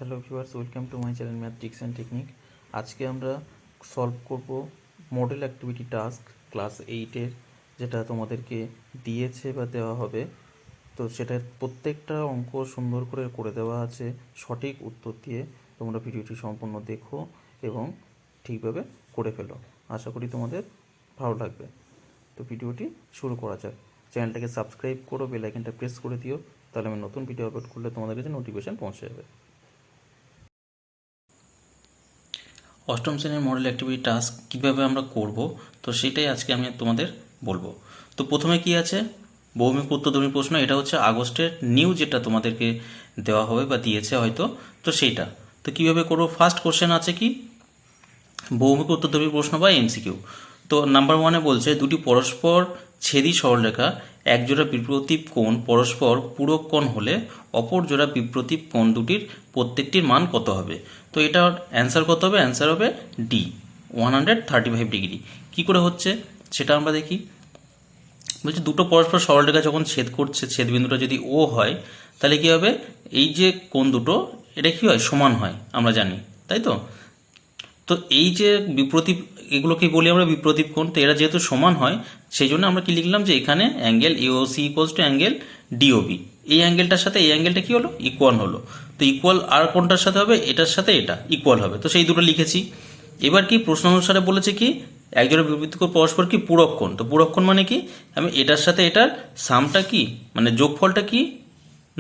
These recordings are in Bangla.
Hello viewers, welcome to my channel math tricks and technique. আজকে আমরা সলভ করব মডেল অ্যাক্টিভিটি টাস্ক ক্লাস 8-এর, যেটা তোমাদেরকে দিয়েছে বা দেওয়া হবে। তো সেটার প্রত্যেকটা অঙ্ক সুন্দর করে দেওয়া আছে সঠিক উত্তর দিয়ে। তোমরা ভিডিওটি সম্পূর্ণ দেখো এবং ঠিকভাবে করে ফেলো। আশা করি তোমাদের ভালো লাগবে। তো ভিডিওটি শুরু করা যাক। চ্যানেলটাকে সাবস্ক্রাইব করো, বেল আইকনটা প্রেস করে দিও, তাহলে আমি নতুন ভিডিও আপলোড করলে তোমাদের কাছে নোটিফিকেশান পৌঁছে যাবে। অষ্টম শ্রেণীর মডেল অ্যাক্টিভিটি টাস্ক কীভাবে আমরা করব, তো সেটাই আজকে আমি তোমাদের বলবো। তো প্রথমে কি আছে, বহুমুখী উত্তরধর্মী প্রশ্ন। এটা হচ্ছে আগস্টের নিউ, যেটা তোমাদেরকে দেওয়া হবে বা দিয়েছে হয়তো, তো সেইটা। তো কীভাবে করবো, ফার্স্ট কোশ্চেন আছে কি বহুমুখী উত্তরধর্মী প্রশ্ন বা এমসিকিউ। তো নাম্বার 1-এ বলছে দুটি পরস্পর ছেদি সরলরেখা এক জোড়া বিপ্রতীপ কোণ পরস্পর পূরক কোণ হলে অপর জোড়া বিপ্রতীপ কোণ দুটির প্রত্যেকটির মান কত হবে। তো এটার অ্যান্সার কত হবে, অ্যান্সার হবে ডি, 135 ডিগ্রি। কী করে হচ্ছে সেটা আমরা দেখি। বলছি দুটো পরস্পর সরলরেখা যখন ছেদ করছে, ছেদবিন্দুটা যদি ও হয়, তাহলে কী হবে, এই যে কোণ দুটো এটা কী হয়, সমান হয়, আমরা জানি, তাই তো। তো এই যে বিপ্রতীপ, এগুলোকে বলি আমরা বিপ্রতীপ কোণ। তো এরা যেহেতু সমান হয়, সেই জন্য আমরা কি লিখলাম যে এখানে angle AOC equals to angle DOB. এই অ্যাঙ্গেলটার সাথে এই অ্যাঙ্গেলটা কি হলো, ইকুয়াল হলো। তো ইকুয়াল আর কোনটার সাথে হবে, এটার সাথে এটা ইকুয়াল হবে। তো সেই দুটো লিখেছি। এবার কি প্রশ্ন অনুসারে বলেছে কি একজোড়া বিপরীত কোণ পরস্পর কি পূরক কোণ। তো পূরক কোণ মানে কি, আমি এটার সাথে এটার সামটা কি মানে যোগফলটা কি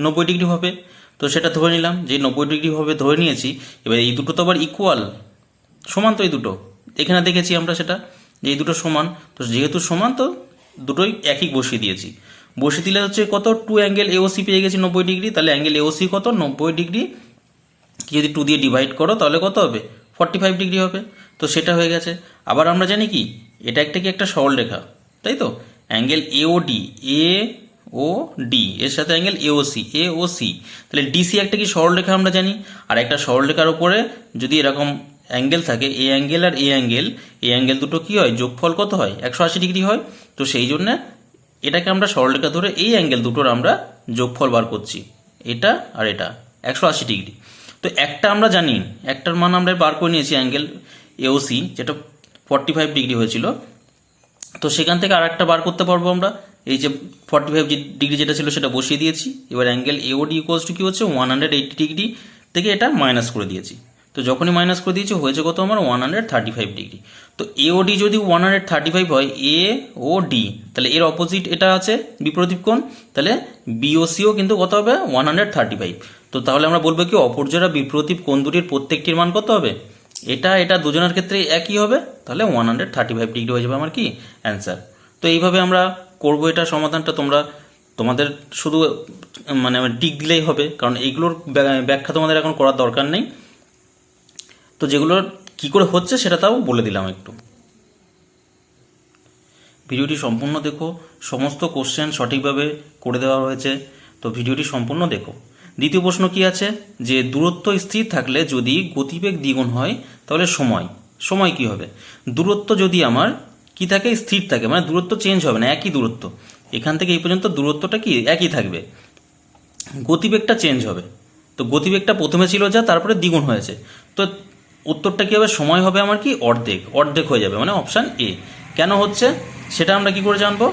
90 ডিগ্রি হবে। তো সেটা ধরে নিলাম যে 90 ডিগ্রি হবে, ধরে নিয়েছি। এবার এই দুটো তো আবার ইকুয়াল, সমান। তো এই দুটো এখানে দেখেছি আমরা সেটা, যে এই দুটো সমান। তো যেহেতু সমান, তো দুটোই একই বসিয়ে দিয়েছি। বসিয়ে দিলে হচ্ছে কত, 2 অ্যাঙ্গেল এওসি পেয়ে গেছি 90 ডিগ্রি। তাহলে অ্যাঙ্গেল এওসি কত, 90 ডিগ্রি কি যদি 2 দিয়ে ডিভাইড করো তাহলে কত হবে, 45 ডিগ্রি হবে। তো সেটা হয়ে গেছে। আবার আমরা জানি কি এটা একটা কি একটা সরলরেখা, তাই তো। অ্যাঙ্গেল এওডি, এ ও ডি এর সাথে অ্যাঙ্গেল এওসি, এ ও সি, তাহলে ডিসি একটা কি সরলরেখা আমরা জানি। আর একটা সরলরেখার উপরে যদি এরকম অ্যাঙ্গেল থাকে, এ অ্যাঙ্গেল আর এ অ্যাঙ্গেল, এই অ্যাঙ্গেল দুটো কি হয়, যোগফল কত হয়, 180 ডিগ্রি হয়। তো সেই জন্য এটাকে আমরা সরলরেখা ধরে এই অ্যাঙ্গেল দুটোর আমরা যোগফল বার করছি, এটা আর এটা 180 ডিগ্রি। তো একটা আমরা জানি, একটার মান আমরা বার করে নিয়েছি অ্যাঙ্গেল এওসি, যেটা 45 ডিগ্রি হয়েছিল। তো সেখান থেকে আর একটা বার করতে পারবো আমরা। এই যে 45 ডিগ্রি যেটা ছিল সেটা বসিয়ে দিয়েছি। এবার অ্যাঙ্গেল এওডি ইকুয়ালস টু কি হচ্ছে, 180 ডিগ্রি থেকে এটা মাইনাস করে দিয়েছি। তো যখনই মাইনাস করে দিয়েছি হয়েছে কত আমার, 135 ডিগ্রি। তো এওডি যদি 135 হয়, এ ও ডি, তাহলে এর অপোজিট এটা আছে বিপরীত কোণ, তাহলে বিওসিও কিন্তু কত হবে, 135। তো তাহলে আমরা বলবো কি অপর জোড়া বিপরীত কোণ দুটির প্রত্যেকটির মান কত হবে, এটা এটা দুজনের ক্ষেত্রে একই হবে। তাহলে 135 ডিগ্রি হয়ে যাবে আমার কি অ্যান্সার। তো এইভাবে আমরা করব এটা সমাধানটা। তোমাদের শুধু মানে টিক দিলেই হবে, কারণ এইগুলোর ব্যাখ্যা তোমাদের এখন করার দরকার নেই। তো যেগুলোর কি করে হচ্ছে সেটা তাও বলে দিলাম একটু। ভিডিওটি সম্পূর্ণ দেখো, সমস্ত কোশ্চেন সঠিকভাবে করে দেওয়া হয়েছে। তো ভিডিওটি সম্পূর্ণ দেখো। দ্বিতীয় প্রশ্ন কি আছে, যে দূরত্ব স্থির থাকলে যদি গতিবেগ দ্বিগুণ হয় তাহলে সময় কি হবে। দূরত্ব যদি আমার কি থাকে, স্থির থাকে, মানে দূরত্ব চেঞ্জ হবে না, একই দূরত্ব, এখান থেকে এই পর্যন্ত দূরত্বটা কি একই থাকবে, গতিবেগটা চেঞ্জ হবে। তো গতিবেগটা প্রথমে ছিল যা, তারপরে দ্বিগুণ হয়েছে। তো উত্তরটা কী হবে, সময় হবে আমার কি অর্ধেক হয়ে যাবে, মানে অপশান এ। কেন হচ্ছে সেটা আমরা কি করে জানবো,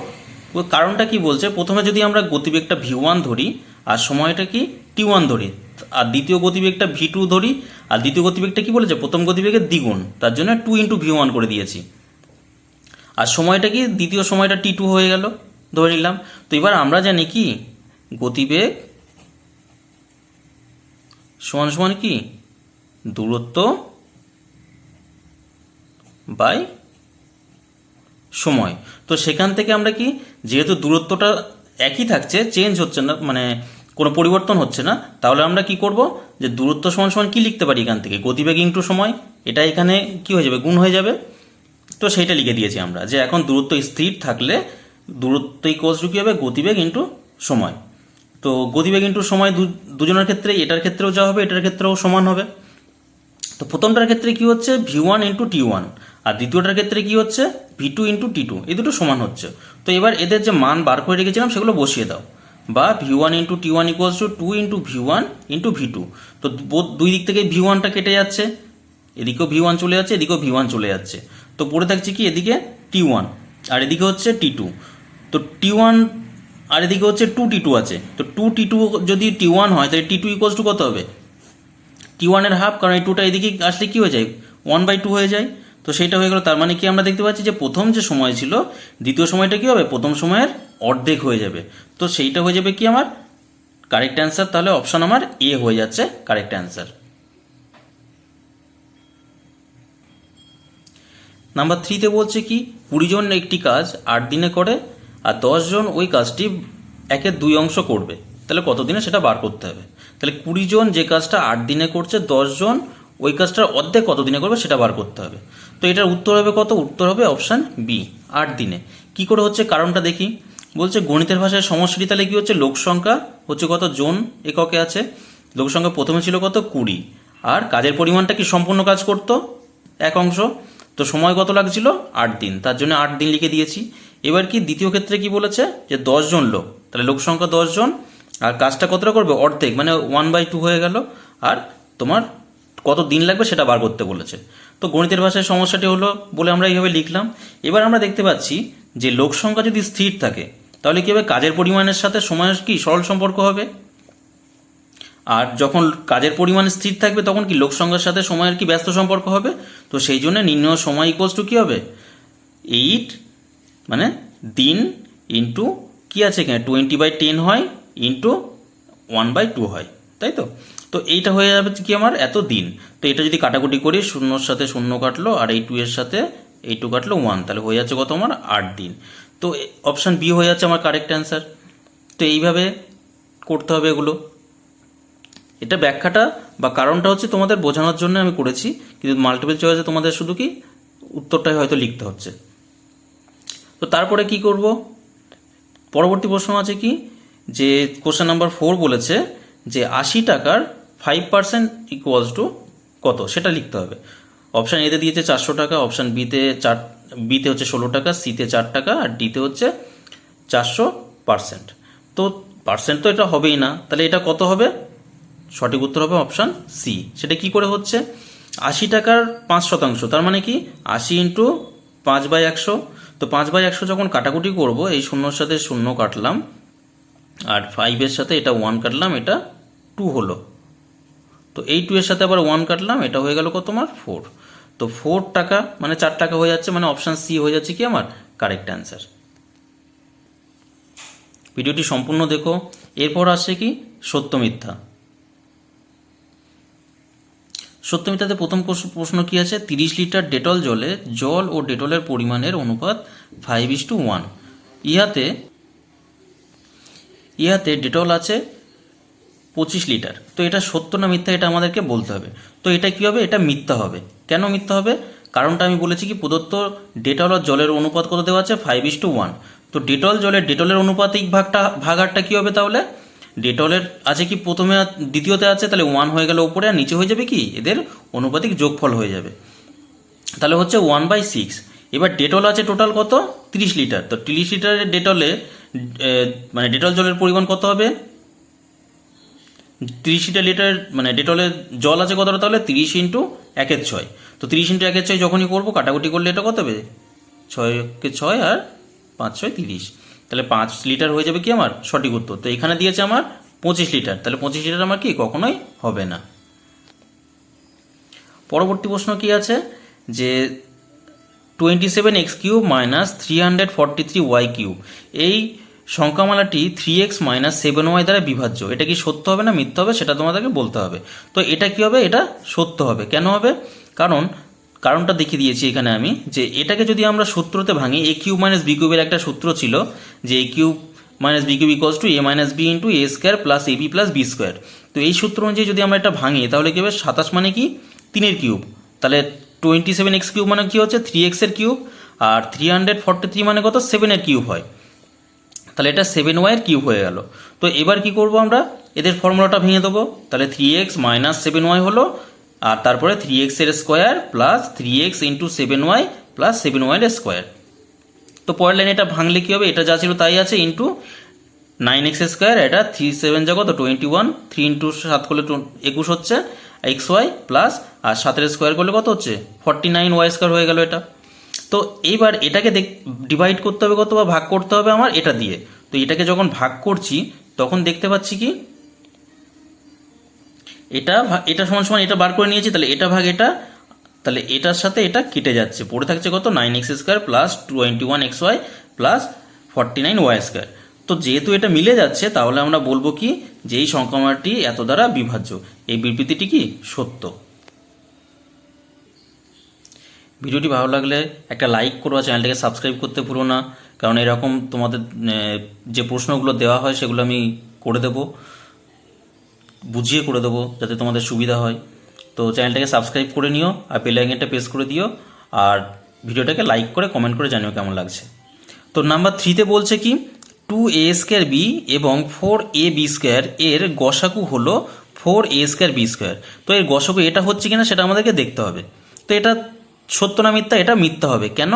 কারণটা কি বলছে, প্রথমে যদি আমরা গতিবেগটা v1 ধরি আর সময়টা কি t1 ধরি, আর দ্বিতীয় গতিবেগটা v2 ধরি, আর দ্বিতীয় গতিবেগটা কি বলেছে, প্রথম গতিবেগের দ্বিগুণ, তার জন্য 2 × v1 করে দিয়েছি। আর সময়টা কি, দ্বিতীয় সময়টা t2 হয়ে গেল, ধরে নিলাম। তো এবার আমরা জানি কি গতিবেগ সমান সমান কি দূরত্ব বাই সময়। তো সেখান থেকে আমরা কি, যেহেতু দূরত্বটা একই থাকছে, চেঞ্জ হচ্ছে না, মানে কোনো পরিবর্তন হচ্ছে না, তাহলে আমরা কি করব, যে দূরত্ব সমান সমান কি লিখতে পারি এখান থেকে, গতিবেগ ইন্টু সময়। এটা এখানে কি হয়ে যাবে, গুণ হয়ে যাবে। তো সেইটা লিখে দিয়েছি আমরা, যে এখন দূরত্ব স্থির থাকলে দূরত্ব ইকুয়ালস টু কি হবে, গতিবেগ ইন্টু সময়। তো গতিবেগ ইন্টু সময় দুজনের ক্ষেত্রে, এটার ক্ষেত্রেও যা হবে এটার ক্ষেত্রেও সমান হবে। তো প্রথমটার ক্ষেত্রে কি হচ্ছে, v1 × t1, আর দ্বিতীয়টার ক্ষেত্রে কি হচ্ছে, v2 × t2, এই দুটো সমান হচ্ছে। তো এবার এদের যে মান বার করে রেখেছিলাম সেগুলো বসিয়ে দাও। বা v1 into t1 equals to 2 into v1 into v2। তো দুই দিক থেকে v1টা কেটে যাচ্ছে, এদিকেও v1 চলে যাচ্ছে, এদিকেও v1 চলে যাচ্ছে। তো পড়ে থাকছে কি এদিকে t1 আর এদিকে হচ্ছে t2। তো t1 আর এদিকে হচ্ছে 2t2 আছে। তো 2t2 যদি t1 হয় তাহলে t2 ইকুয়ালস টু কত হবে? t1 এর হাফ, কারণ এই 2টা এদিকে আসলে কি হয়ে যায় 1/2 হয়ে যায়। তো সেইটা হয়ে গেল। তার মানে কি আমরা দেখতে পাচ্ছি যে প্রথম যে সময় ছিল দ্বিতীয় সময়টা কি হবে প্রথম সময়ের অর্ধেক হয়ে যাবে। তো সেইটা হয়ে যাবে কি আমার কারেক্ট অ্যান্সার। তাহলে অপশন আমার এ হয়ে যাচ্ছে কারেক্ট অ্যান্সার। নাম্বার 3-তে বলছে কি 20 জন একটি কাজ 8 দিনে করে আর 10 জন ওই কাজটি 1/2 অংশ করবে, তাহলে কত দিনে সেটা বার করতে হবে। তাহলে 20 জন যে কাজটা 8 দিনে করছে, 10 জন ওই কাজটার অর্ধেক কত দিনে করবে সেটা বার করতে হবে। তো এটার উত্তর হবে কত? উত্তর হবে অপশান বি, 8 দিনে। কি করে হচ্ছে কারণটা দেখি। বলছে গণিতের ভাষায় সমষ্টি, তাহলে কি হচ্ছে লোক সংখ্যা হচ্ছে কত জন এককে আছে, লোক সংখ্যা প্রথমে ছিল কত 20, আর কাজের পরিমাণটা কি সম্পূর্ণ কাজ করতো 1 অংশ। তো সময় কত লাগছিল 8 দিন, তার জন্য 8 দিন লিখে দিয়েছি। এবার কি দ্বিতীয় ক্ষেত্রে কি বলেছে যে 10 জন লোক, তাহলে লোক সংখ্যা 10 জন আর কাজটা কতটা করবে অর্ধেক, মানে 1/2 হয়ে গেল। আর তোমার কত দিন লাগবে সেটা বার করতে বলেছে। তো গণিতের ভাষায় সমস্যাটি হলো বলে আমরা এইভাবে লিখলাম। এবার আমরা দেখতে পাচ্ছি যে লোক সংখ্যা যদি স্থির থাকে তাহলে কি হবে কাজের পরিমাণের সাথে সময়ের কি সরল সম্পর্ক হবে। আর যখন কাজের পরিমাণ স্থির থাকবে তখন কি লোক সংখ্যার সাথে সময়ের কি ব্যস্ত সম্পর্ক হবে। তো সেই জন্য নির্ণয় সময় ইকুয়ালস টু কী হবে 8 মানে দিন ইন্টু কি আছে এখানে 20/10 হয় ইন্টু 1/2 হয়, তাই তো। তো এইটা হয়ে যাবে কি আমার এত দিন। তো এটা যদি কাটাকুটি করি শূন্যর সাথে শূন্য কাটলো আর এই 2 এর সাথে এই 2 কাটলো 1, তাহলে হয়ে যাচ্ছে কত আমার 8 দিন। তো অপশান বি হয়ে যাচ্ছে আমার কারেক্ট অ্যান্সার। তো এইভাবে করতে হবে এগুলো। এটা ব্যাখ্যাটা বা কারণটা হচ্ছে তোমাদের বোঝানোর জন্য আমি করেছি, কিন্তু মাল্টিপল চয়েসে তোমাদের শুধু কি উত্তরটাই হয়তো লিখতে হচ্ছে। তো তারপরে কি করব, পরবর্তী প্রশ্ন আছে কি যে কোশ্চেন নাম্বার 4 বলেছে যে 80 টাকার 5% ইকুয়ালস টু কত সেটা লিখতে হবে। অপশান এতে দিয়েছে 400 টাকা, অপশান বিতে হচ্ছে 16 টাকা, সিতে 4 টাকা আর ডিতে হচ্ছে 400%। তো পার্সেন্ট তো এটা হবেই না, তাহলে এটা কত হবে? সঠিক উত্তর হবে অপশান সি। সেটা কি করে হচ্ছে 80 টাকার 5%, তার মানে কি 80 ইন্টু 5/100। তো 5/100 যখন কাটাকুটি করব এই শূন্যর সাথে শূন্য কাটলাম আর 5-এর সাথে এটা 1 কাটলাম, এটা 2 হলো। তো এই 2 এর সাথে আবার 1 কাটলাম, এটা হয়ে গেল কত তোমার 4। তো 4 টাকা মানে 4 টাকা হয়ে যাচ্ছে, মানে অপশান সি হয়ে যাচ্ছে কি আমার কারেক্ট অ্যান্সার। ভিডিওটি সম্পূর্ণ দেখো। এরপর আসছে কি সত্য মিথ্যা। সত্য মিথ্যাতে প্রথম প্রশ্ন কি আছে 30 লিটার ডেটল জলে জল ও ডেটলের পরিমাণের অনুপাত 5:1। ইহাতে ডেটল আছে 25 লিটার। তো এটা সত্য না মিথ্যা এটা আমাদেরকে বলতে হবে। তো এটা কি হবে? এটা মিথ্যা হবে। কেন মিথ্যা হবে? কারণটা আমি বলেছি কি প্রদত্ত ডেটল আর জলের অনুপাত কত দেওয়া আছে 5:1। তো ডেটলের অনুপাতিক ভাগারটা কি হবে তাহলে? ডেটলের আছে কি প্রথমে দ্বিতীয়তে আছে, তাহলে 1 হয়ে গেল উপরে আর নিচে হয়ে যাবে কি এদের অনুপাতিক যোগফল হয়ে যাবে, তাহলে হচ্ছে 1/6। এবার ডেটল আছে টোটাল কত 30 লিটার। তো 30 লিটারের ডেটলে মানে ডেটল জলের পরিমাণ কত হবে 30 লিটার মানে ডেটলের জল আছে কতটা তাহলে 30 ইন্টু 1/6। তো 30 ইন্টু 1/6 যখনই করবো কাটাকুটি করলে এটা কত হবে 6 আর 5 30, তাহলে 5 লিটার হয়ে যাবে কি আমার সঠিক উত্তর। তো এখানে দিয়েছে আমার 25 লিটার, তাহলে 25 লিটার আমার কি কখনোই হবে না। পরবর্তী প্রশ্ন কি আছে যে 27x³ - 343y³ এই সংখ্যামালাটি 3x - 7y দ্বারা বিভাজ্য। এটা কি সত্য হবে না মিথ্যা হবে সেটা তোমাদেরকে বলতে হবে। তো এটা কি হবে? এটা সত্য হবে। কেন হবে? কারণটা দেখিয়ে দিয়েছি এখানে আমি, যে এটাকে যদি আমরা সূত্রতে ভাঙি a³ - b³ এর একটা সূত্র ছিল যে a³ - b³ equals to a - b into a² plus ab plus b square. তো এই সূত্র অনুযায়ী যদি আমরা এটা ভাঙি তাহলে কি হবে 27 মানে কি 3 কিউব, তাহলে 27x³ মানে কি হচ্ছে 3x এর কিউব, আর 343 মানে কত 7 এর কিউব হয়, তাহলে এটা 7y এর কিউব হয়ে গেল। তো এবার কি করব আমরা এদের ফর্মুলাটা ভেঙে দেবো, তাহলে 3x - 7y হলো আর তারপরে 3x এর square plus 3x into 7y plus 7y এর স্কোয়ার। তো পরের লাইনে এটা ভাঙলে কি হবে এটা যা ছিল তাই আছে ইন্টু 9x², এটা 3 7 যা কত 21, 3 ইন্টু 7 করলে 21 হচ্ছে xy প্লাস, আর 7 স্কোয়ার করলে কত হচ্ছে 49y² হয়ে গেল এটা। তো এইবার এটাকে ডিভাইড করতে হবে কত, বা ভাগ করতে হবে আমার এটা দিয়ে। তো এটাকে যখন ভাগ করছি তখন দেখতে পাচ্ছি কি এটা সমান সমান এটা বার করে নিয়েছি, তাহলে এটা ভাগ এটা, তাহলে এটার সাথে এটা কেটে যাচ্ছে, পড়ে থাকছে কত 9x² plus 21xy plus 49y²। তো যেহেতু এটা মিলে যাচ্ছে তাহলে আমরা বলবো কি যে এই সংখ্যামানটি এত দ্বারা বিভাজ্য, এই বিবৃতিটি কি সত্য। ভিডিওটি ভালো লাগলে একটা লাইক করো, চ্যানেলটাকে সাবস্ক্রাইব করতে ভুলো না, কারণ এরকম তোমাদের যে প্রশ্নগুলো দেওয়া হয় সেগুলো আমি করে দেবো, বুঝিয়ে করে দেবো যাতে তোমাদের সুবিধা হয়। তো চ্যানেলটাকে সাবস্ক্রাইব করে নিও আর বেল আইকনটা প্রেস করে দিও, আর ভিডিওটাকে লাইক করে কমেন্ট করে জানিও কেমন লাগছে। তো নাম্বার 3তে বলছে কি 2a² এবং 4ab² এর গসাগু হলো 4a² b²। তো এর গসাগু এটা হচ্ছে কিনা সেটা আমাদেরকে দেখতে হবে। তো এটা সত্য না মিথ্যা, এটা মিথ্যা হবে। কেন?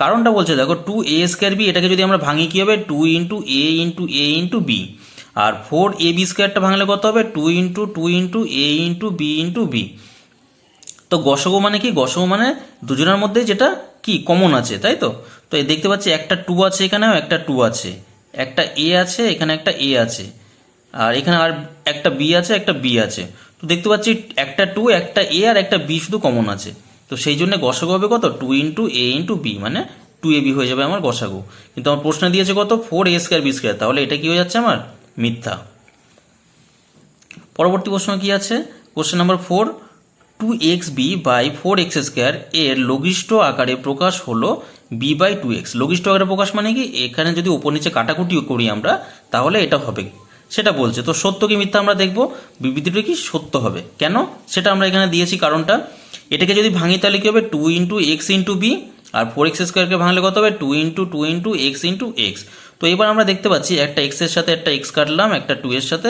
কারণটা বলছে দেখো 2a² b, এটাকে যদি আমরা ভাঙি কি হবে 2 into a into a into b, আর 4ab² ভাঙলে কত হবে 2 into 2 into a into b into b। তো গসাগু মানে কি, গসাগু মানে দুজনের মধ্যে যেটা কি কমন আছে, তাই তো। তো এই দেখতে পাচ্ছি একটা 2 আছে, এখানেও একটা 2 আছে, একটা a আছে, এখানে একটা a আছে, আর এখানে আর একটা b আছে, একটা b আছে। তো দেখতে পাচ্ছি একটা 2, একটা a আর একটা b শুধু কমন আছে। তো সেই জন্য গসাগু হবে কত 2 ইন্টু a ইন্টু b, মানে 2ab হয়ে যাবে আমার গসাগু। কিন্তু আমার প্রশ্ন দিয়েছে কত 4a² b², তাহলে এটা কি হয়ে যাচ্ছে আমার মিথ্যা। পরবর্তী প্রশ্ন কি আছে, question number 4, 2xb by 4x² এর লঘিষ্ঠ আকারে প্রকাশ হলো b/2x। লঘিষ্ঠ আকারে প্রকাশ মানে কি, এখানে যদি উপর নিচে কাটাকুটি করি আমরা তাহলে এটা হবে, সেটা বলছে। তো সত্য কি মিথ্যা আমরা দেখব, বিবৃতিটা কি সত্য হবে কেন সেটা আমরা এখানে দিয়েছি কারণটা। এটাকে যদি ভাঙি তাহলে কি হবে 2 ইন্টু x ইন্টু b, আর 4x² ভাঙলে কত হবে 2 into 2 into x into x। তো এবার আমরা দেখতে পাচ্ছি একটা x এর সাথে একটা x কাটলাম, একটা 2 এর সাথে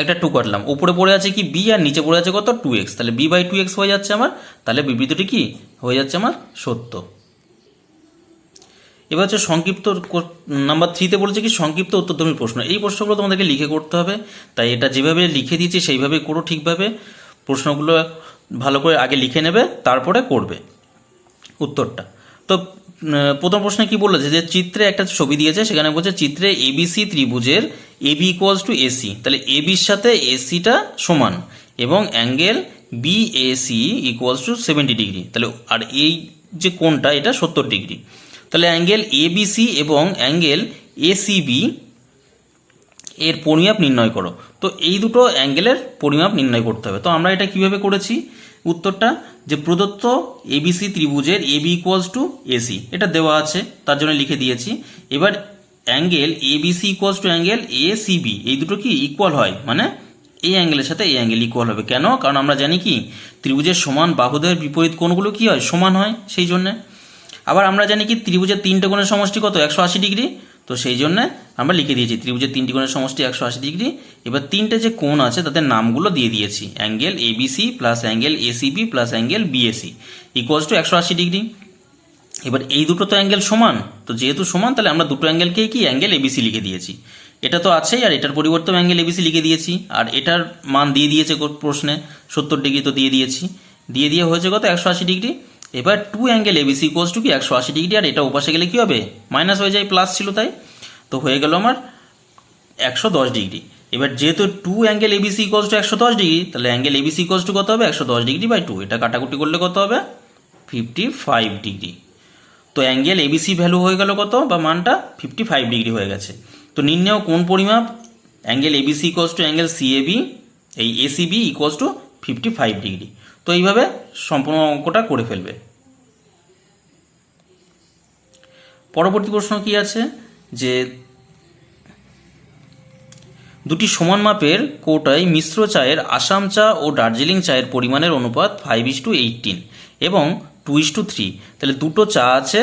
একটা 2 কাটলাম, উপরে পড়ে আছে কি b আর নিচে পড়ে আছে কত 2x, তাহলে b/2x হয়ে যাচ্ছে আমার, তাহলে বিবৃতিটি কি হয়ে যাচ্ছে আমার সত্য। এবার হচ্ছে সংক্ষিপ্ত নাম্বার 3তে বলেছে কি সংক্ষিপ্ত উত্তরধর্মী প্রশ্ন। এই প্রশ্নগুলো তোমাদেরকে লিখে করতে হবে, তাই এটা যেভাবে লিখে দিয়েছি সেইভাবে করো ঠিকভাবে। প্রশ্নগুলো ভালো করে আগে লিখে নেবে, তারপরে করবে উত্তরটা। তো প্রথম প্রশ্নে কি বলেছে যে চিত্রে একটা ছবি দিয়েছে, সেখানে বলছে চিত্রে এবিসি ত্রিভুজের এবি ইকুয়ালস টু এসি, তাহলে এবির সাথে এসিটা সমান, এবং angle BAC equals to 70 degree, তাহলে আর এই যে কোণটা এটা 70 ডিগ্রি। তাহলে অ্যাঙ্গেল এবিসি এবং অ্যাঙ্গেল এসিবি এর পরিমাপ নির্ণয় করো। তো এই দুটো অ্যাঙ্গেলের পরিমাপ নির্ণয় করতে হবে। তো আমরা এটা কিভাবে করেছি উত্তরটা, যে প্রদত্ত এবিসি ত্রিভুজের এবি ইকুয়ালস টু এসি, এটা দেওয়া আছে তার জন্য লিখে দিয়েছি। এবার angle ABC equals to angle ACB, এই দুটো কি ইকুয়াল হয়, মানে এই অ্যাঙ্গেলের সাথে এই অ্যাঙ্গেল ইকুয়াল হবে। কেন? কারণ আমরা জানি কি ত্রিভুজের সমান বাহুদের বিপরীত কোণগুলো কি হয় সমান হয়, সেই জন্যে। আবার আমরা জানি কি ত্রিভুজের 3টে কোণের সমষ্টি কত 180 ডিগ্রি, তো সেই জন্য আমরা লিখে দিয়েছি ত্রিভুজের 3টি কোণের সমষ্টি 180 ডিগ্রি। এবার 3টে যে কোণ আছে তাদের নামগুলো দিয়ে দিয়েছি, angle ABC plus angle ACB plus angle BAC equals to 180 degree. এবার এই দুটো তো অ্যাঙ্গেল সমান, তো যেহেতু সমান তাহলে আমরা দুটো অ্যাঙ্গেলকেই কি অ্যাঙ্গেল এবিসি লিখে দিয়েছি। এটা তো আছেই, আর এটার পরিবর্তে অ্যাঙ্গেল এবিসি লিখে দিয়েছি, আর এটার মান দিয়ে দিয়েছে প্রশ্নে 70 ডিগ্রি, তো দিয়ে দিয়েছি, দিয়ে হয়েছে কত 180 ডিগ্রি। এবার 2 অ্যাঙ্গেল এবিসি ইকুয়ালস টু কি 180 ডিগ্রি, আর এটা ওপাশে গেলে কি হবে মাইনাস হয়ে যায়, প্লাস ছিল তাই, তো হয়ে গেল আমার 110 ডিগ্রি। এবার যেহেতু 2 angle ABC equals to 110 degree, তাহলে অ্যাঙ্গেল এবিসি ইকুয়ালস টু কত হবে 110 ডিগ্রি বাই 2, এটা কাটাকুটি করলে কত হবে 55 ডিগ্রি। তো অ্যাঙ্গেল এবিসি ভ্যালু হয়ে গেল কত, বা মানটা 55 ডিগ্রি হয়ে গেছে। তো নির্ণয় কোণ পরিমাপ, angle ABC equals to angle CAB, এই এসিবি ইকুয়ালস টু 55 ডিগ্রি। তো এইভাবে সম্পূর্ণ অঙ্কটা করে ফেলবে। পরবর্তী প্রশ্ন কি আছে, যে দুটি সমান মাপের কৌটায় মিশ্র চায়ের আসাম চা ও দার্জিলিং চায়ের পরিমাণের অনুপাত 5:18 এবং 2:3। তাহলে দুটো চা আছে,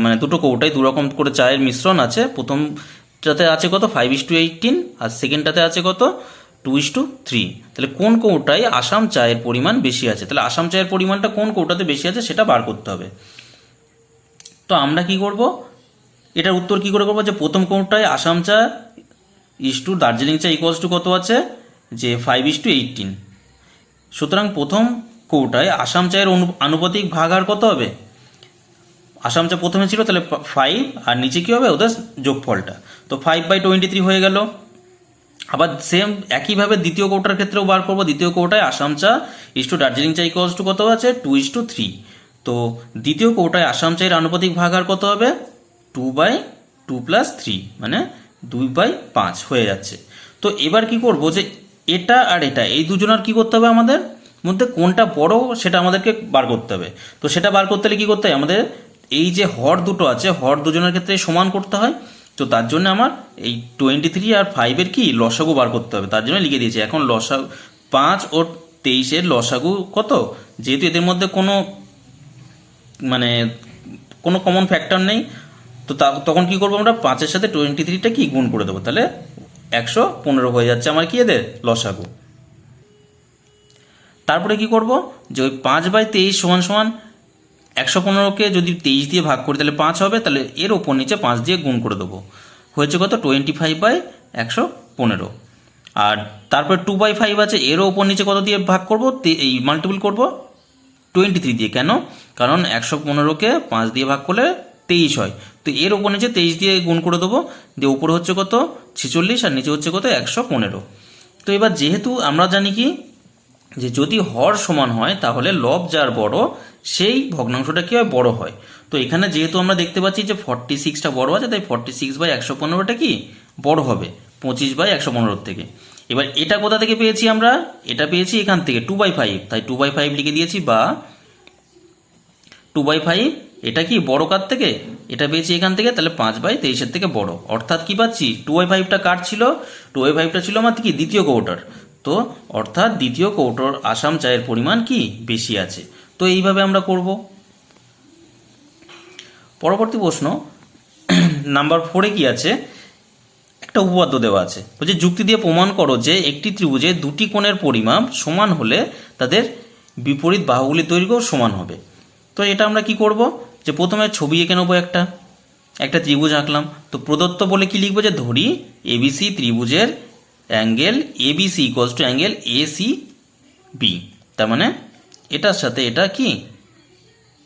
মানে দুটো কৌটায় দুরকম করে চায়ের মিশ্রণ আছে। প্রথমটাতে আছে কত 5:18, আর সেকেন্ডটাতে আছে কত 2:3। তাহলে কোন কৌটায় আসাম চায়ের পরিমাণ বেশি আছে, তাহলে আসাম চায়ের পরিমাণটা কোন কৌটাতে বেশি আছে সেটা বার করতে হবে। তো আমরা কি করব, এটার উত্তর কি করে করবো, যে প্রথম কোণটায় আসাম চা ইস টু দার্জিলিং চা ইকুয়ালস টু কত আছে, যে 5:18। সুতরাং প্রথম কৌটায় আসাম চায়ের আনুপাতিক ভাগ আর কত হবে, আসাম চা প্রথমে ছিল তাহলে 5, আর নিচে কি হবে ওদের যোগফলটা, তো 5/23 হয়ে গেল। আবার সেম একইভাবে দ্বিতীয় কৌটার ক্ষেত্রেও বার করবো। দ্বিতীয় কৌটায় আসাম চা ইস টু দার্জিলিং চা ইকুয়ালস টু কত আছে, 2:3। তো দ্বিতীয় কৌটায় আসাম চায়ের আনুপাতিক ভাগ আর কত হবে, 2/2 + 3 মানে 2/5 হয়ে যাচ্ছে। তো এবার কি করব, যে এটা আর এটা এই দুজনের কি করতে হবে, আমাদের মধ্যে কোনটা বড় সেটা আমাদেরকে বার করতে হবে। তো সেটা বার করতে হলে কি করতে হয়, আমাদের এই যে হর দুটো আছে হর দুজনের ক্ষেত্রে সমান করতে হয়। তো তার জন্য আমার এই 23 আর 5-এর কি লসাগু বার করতে হবে, তার জন্য লিখে দিয়েছি। এখন লসাগু 5 ও 23-এর লসাগু কত, যেহেতু এদের মধ্যে কোনো কমন ফ্যাক্টর নেই, তো তখন কি করবো, আমরা 5-এর সাথে 23টা কি গুণ করে দেবো, তাহলে 115 হয়ে যাচ্ছে আমার কি এদের লসাগু। তারপরে কি করব, যে ওই 5/23 = 115কে যদি 23 দিয়ে ভাগ করি তাহলে 5 হবে, তাহলে এর ওপর নিচে 5 দিয়ে গুণ করে দেবো, হয়েছে কত 25/115। আর তারপরে 2/5 আছে, এরও ওপর নিচে কত দিয়ে ভাগ করব, এই মাল্টিপল করব 23 দিয়ে। কেন, কারণ 115কে 5 দিয়ে ভাগ করলে 23 হয়, তো এর ওপর নিচে 23 দিয়ে গুণ করে দেবো, দিয়ে উপরে হচ্ছে কত 46 আর নিচে হচ্ছে কত 115। তো এবার যেহেতু আমরা জানি কি, যে যদি হর সমান হয় তাহলে লব যার বড় সেই ভগ্নাংশটা কি হয়, বড় হয়। তো এখানে যেহেতু আমরা দেখতে পাচ্ছি যে 46টা বড় আছে, তাই 46/115টা কি বড় হবে 25/115 থেকে। এবার এটা কোথা থেকে পেয়েছি আমরা, এটা পেয়েছি এখান থেকে 2/5, তাই 2/5 লিখে দিয়েছি, বা 2/5 এটা কি বড় কার থেকে, এটা পেয়েছি এখান থেকে, তাহলে 5/23-এর থেকে বড়। অর্থাৎ কি পাচ্ছি, 2/5টা কার ছিল, 2/5টা ছিল আমার কি দ্বিতীয় কৌটার। তো অর্থাৎ দ্বিতীয় কৌটোর আসাম চায়ের পরিমাণ কি বেশি আছে। তো এইভাবে আমরা করব। পরবর্তী প্রশ্ন নাম্বার 4-এ কি আছে, একটা উপপাদ্য দেওয়া আছে, বলছে যুক্তি দিয়ে প্রমাণ করো যে একটি ত্রিভুজে দুটি কোণের পরিমাপ সমান হলে তাদের বিপরীত বাহুগুলির দৈর্ঘ্য সমান হবে। তো এটা আমরা কি করব, যে প্রথমে ছবি এঁকে নেবো, একটা ত্রিভুজ আঁকলাম। তো প্রদত্ত বলে কি লিখবো, যে ধরি এবিসি ত্রিভুজের angle ABC equals to angle ACB, তার মানে এটার সাথে এটা কি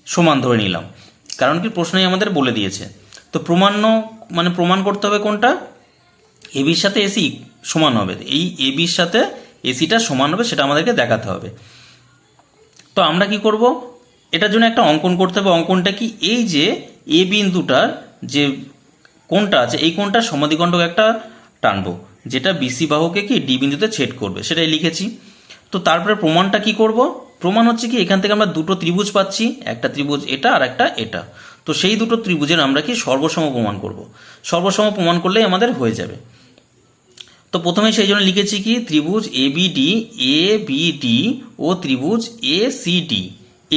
সমান ধরে নিলাম, কারণ কি প্রশ্নই আমাদের বলে দিয়েছে। তো প্রমাণ করতে হবে কোনটা, এবির সাথে এসি সমান হবে, এই এবির সাথে এসিটা সমান হবে সেটা আমাদেরকে দেখাতে হবে। তো আমরা কি করব, এটার জন্য একটা অঙ্কন করতে হবে। অঙ্কনটা কি, এই যে এ বিন্দুটার যে কোণটা আছে এই কোণটার সমাদ্বিখণ্ডক একটা টানবো, যেটা বিসি বাহুকে কি ডি বিন্দুতে ছেদ করবে, সেটাই লিখেছি। তো তারপরে প্রমাণটা কি করব, প্রমাণ হচ্ছে কি এখান থেকে আমরা দুটো ত্রিভুজ পাচ্ছি, একটা ত্রিভুজ এটা আর একটা এটা। তো সেই দুটো ত্রিভুজের আমরা কি সর্বসম প্রমাণ করব, সর্বসম প্রমাণ করলেই আমাদের হয়ে যাবে। তো প্রথমে সেই জন্য লিখেছি কি, ত্রিভুজ এবিডি ও ত্রিভুজ এসিডি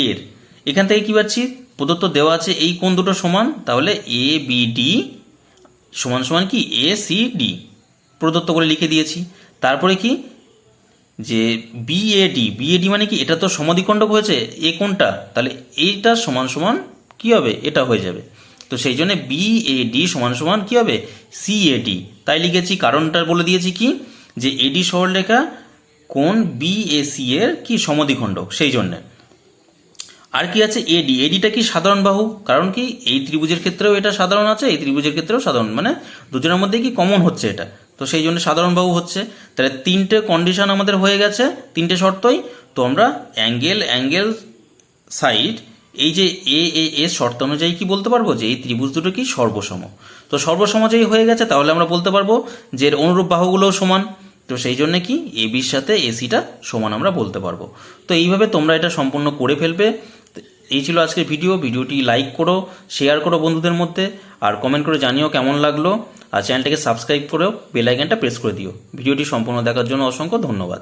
এর এখান থেকে কি পাচ্ছি, প্রদত্ত দেওয়া আছে এই কোণ দুটো সমান, তাহলে এবিডি সমান সমান কি এসিডি প্রদত্ত করে লিখে দিয়েছি। তারপরে কি, যে বিএডি মানে কি, এটা তো সমদ্বিখণ্ডক হয়েছে এ কোণটা, তাহলে এইটা সমান সমান কি হবে, এটা হয়ে যাবে। তো সেই জন্য বিএডি সমান সমান কি হবে, সিএডি, তাই লিখেছি। কারণটা বলে দিয়েছি কি, যে এডি সরলরেখা কোণ বিএসি এর কি সমদ্বিখণ্ডক, সেই জন্যে। আর কি আছে, এডিটা কি সাধারণ বাহু, কারণ কি এই ত্রিভুজের ক্ষেত্রেও এটা সাধারণ আছে, এই ত্রিভুজের ক্ষেত্রেও সাধারণ, মানে দুজনের মধ্যে কি কমন হচ্ছে এটা, তো সেই জন্য সাধারণ বাহু হচ্ছে। তাহলে তিনটে কন্ডিশন আমাদের হয়ে গেছে, তিনটে শর্তই। তো আমরা অ্যাঙ্গেল সাইড এই যে এ শর্ত অনুযায়ী কি বলতে পারবো, যে এই ত্রিভুজ দুটো কি সর্বসম। তো সর্বসম যেই হয়ে গেছে, তাহলে আমরা বলতে পারবো যে এর অনুরূপ বাহুগুলোও সমান। তো সেই জন্য কি এবির সাথে এসিটা সমান আমরা বলতে পারবো। তো এইভাবে তোমরা এটা সম্পূর্ণ করে ফেলবে। এই ছিল আজকের ভিডিওটি লাইক করো, শেয়ার করো বন্ধুদের মধ্যে, আর কমেন্ট করে জানিও কেমন লাগলো, আর চ্যানেলটাকে সাবস্ক্রাইব করেও বেল আইকনটা প্রেস করে দিও। ভিডিওটি সম্পূর্ণ দেখার জন্য অসংখ্য ধন্যবাদ।